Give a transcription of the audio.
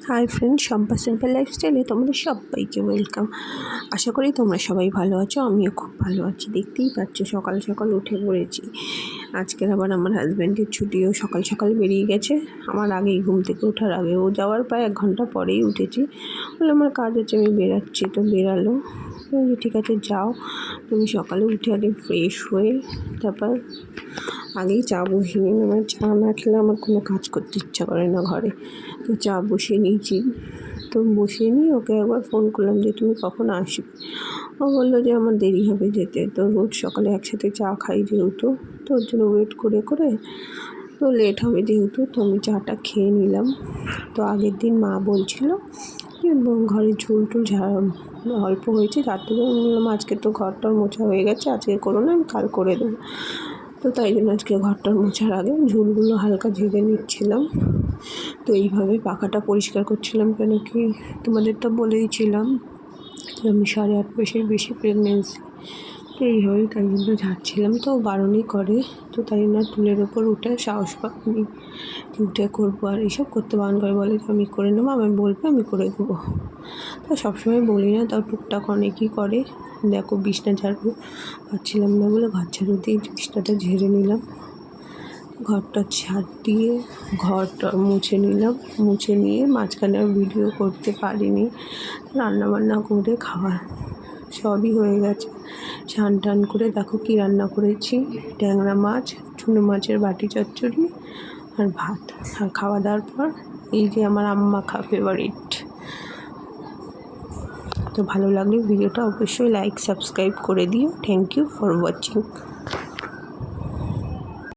Hi friends, Shampa simple লাইফস্টাইলে তোমাদের সবাইকে ওয়েলকাম। আশা করি তোমরা সবাই ভালো আছো, আমিও খুব ভালো আছি। দেখতেই পাচ্ছ সকাল সকাল উঠে পড়েছি। আজকের আবার আমার হাজব্যান্ডের ছুটিও সকাল সকাল বেরিয়ে গেছে। আমার আগেই ঘুম থেকে ওঠার আগে, ও যাওয়ার প্রায় 1 ঘন্টা পরেই উঠেছি। বলে আমার কাজ আছে, আমি বেরাচ্ছি। তো বেরালো। ঠিক আছে যাও, তুমি সকালে উঠে আগে ফ্রেশ হয়ে তারপর আগেই চা বসিয়ে নিই। আমার চা না খেলে আমার কোনো কাজ করতে ইচ্ছা করে না ঘরে। তো চা বসিয়ে নিয়েছি। তো বসিয়ে নিয়ে ওকে একবার ফোন করলাম যে তুমি কখন আসবে। ও বললো যে আমার দেরি হবে যেতে। তো রোজ সকালে একসাথে চা খাই যেহেতু, তো ওর জন্য ওয়েট করে করে তো লেট হবে যেহেতু, তো আমি চাটা খেয়ে নিলাম। তো আগের দিন মা বলছিল যে ঘরে ঝুল টুল অল্প হয়েছে, তার থেকে আমি বললাম আজকে তো ঘরটার মোছা হয়ে গেছে, আজকে করো না, আমি কাল করে দেবো। তো তাই জন্য আজকে ঘরটার মোছার আগে ঝুলগুলো হালকা ঝেড়ে নিচ্ছিলাম। তো এইভাবে পাখাটা পরিষ্কার করছিলাম, কেন কি তোমাদের তো বলেইছিলাম যে আমি 8.5 মাসের বেশি প্রেগনেন্সি। তো এইভাবেই তাই জন্য ঝাড়ছিলাম। তো বারণই করে, তো তাই জন্য টুলের ওপর উঠে সাহস পাইনি উঠে করবো। আর এইসব করতে বারণ করে, বলে আমি করে নেবো, আমি বলবো আমি করে দেবো। তো সবসময় বলি না, তাও টুকটাক অনেকই করে। দেখো বিছনা ঝাড়ু পাচ্ছিলাম না বলে ঘর ঝাড়ু দিয়ে বিছনাটা ঝেড়ে নিলাম। ঘরটা ঝাড় দিয়ে ঘরটা মুছে নিলাম। মুছে নিয়ে মাঝখানে আর ভিডিও করতে পারিনি। রান্নাবান্না করে খাওয়া সবই হয়ে গেছে। স্নান টান করে দেখো কী রান্না করেছি, ট্যাংরা মাছ, চুনো মাছের বাটি চচ্চড়ি আর ভাত। আর খাওয়া দাওয়ার পর এই যে আমার আম্মাখা ফেভারিট। তো ভালো লাগলে ভিডিওটা অবশ্যই লাইক সাবস্ক্রাইব করে দিও। Thank you for watching.